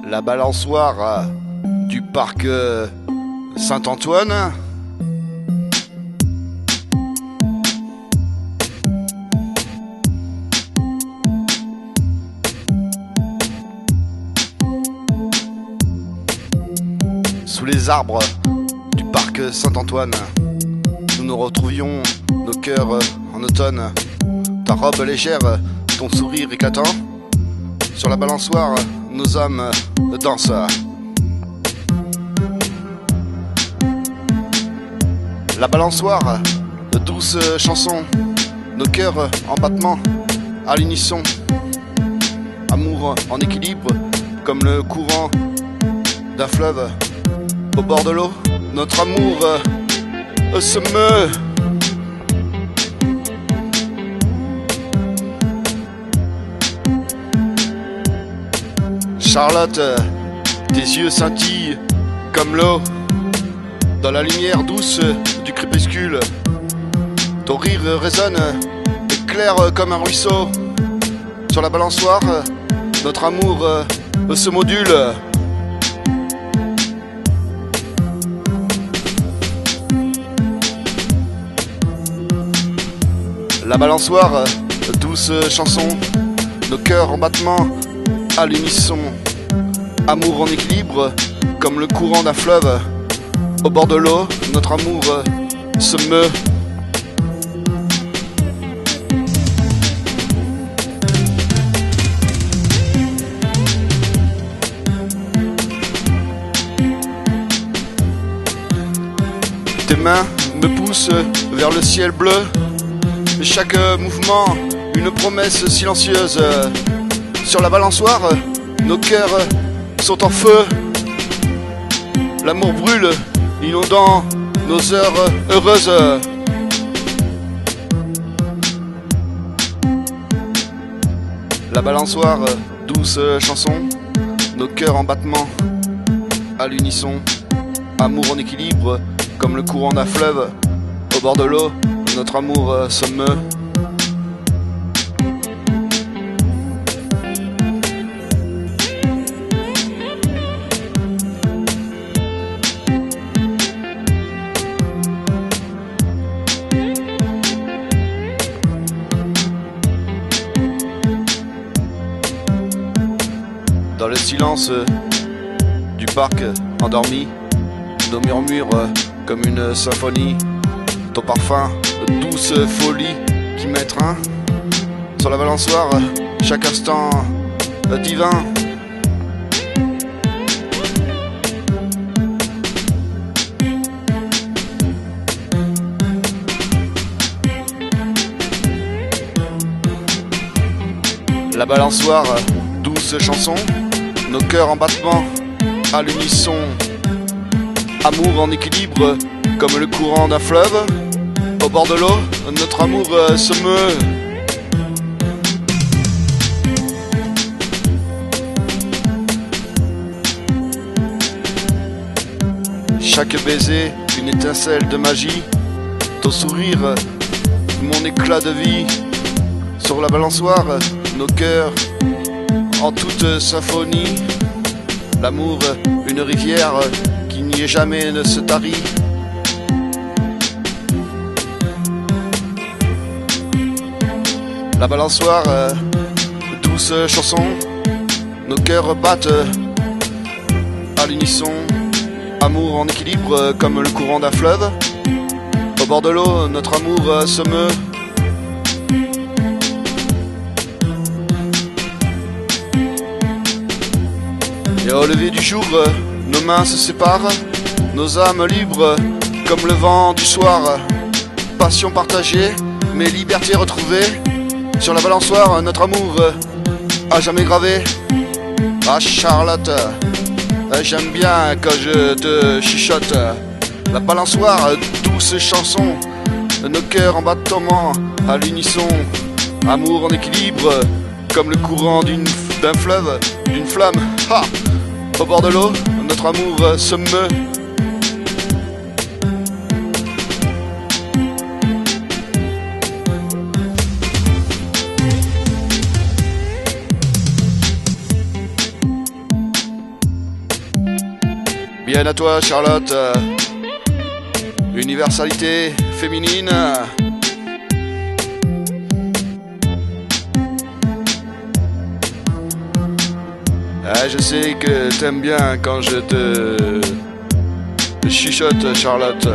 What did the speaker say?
La balançoire du parc Saint-Antoine. Sous les arbres du parc Saint-Antoine, nous nous retrouvions, nos cœurs en automne. Ta robe légère, ton sourire éclatant. Sur la balançoire, nos âmes dansent. La balançoire, de douces chansons, nos cœurs en battement, à l'unisson. Amour en équilibre, comme le courant d'un fleuve. Au bord de l'eau, notre amour se meut. Charlotte, tes yeux scintillent comme l'eau dans la lumière douce du crépuscule. Ton rire résonne, éclaire comme un ruisseau. Sur la balançoire, notre amour se module. La balançoire, douce chanson, nos cœurs en battement, à l'unisson. Amour en équilibre, comme le courant d'un fleuve. Au bord de l'eau, notre amour se meut. Tes mains me poussent vers le ciel bleu. Chaque mouvement, une promesse silencieuse. Sur la balançoire, nos cœurs sont en feu. L'amour brûle, inondant nos heures heureuses. La balançoire, douce chanson, nos cœurs en battement, à l'unisson. Amour en équilibre, comme le courant d'un fleuve. Au bord de l'eau, notre amour se meut. Dans le silence du parc endormi, nos murmures comme une symphonie. Ton parfum de douce folie qui m'étreint. Sur la balançoire, chaque instant divin. La balançoire, douce chanson, nos cœurs en battement, à l'unisson. Amour en équilibre, comme le courant d'un fleuve. Au bord de l'eau, notre amour se meut. Chaque baiser, une étincelle de magie. Ton sourire, mon éclat de vie. Sur la balançoire, nos cœurs en toute symphonie. L'amour, une rivière qui n'y jamais ne se tarit. La balançoire, douce chanson, nos cœurs battent à l'unisson. Amour en équilibre comme le courant d'un fleuve. Au bord de l'eau, notre amour se meut. Et au lever du jour, nos mains se séparent, nos âmes libres comme le vent du soir. Passion partagée, mais liberté retrouvée. Sur la balançoire, notre amour à jamais gravé. Ah Charlotte, j'aime bien quand je te chuchote. La balançoire, douce chanson, nos cœurs en battement, à l'unisson. Amour en équilibre, comme le courant d'un fleuve, d'une flamme. Ha! Au bord de l'eau, notre amour se meut. viennent à toi, Charlotte. Universalité féminine. Ah, je sais que t'aimes bien quand je te chuchote, Charlotte.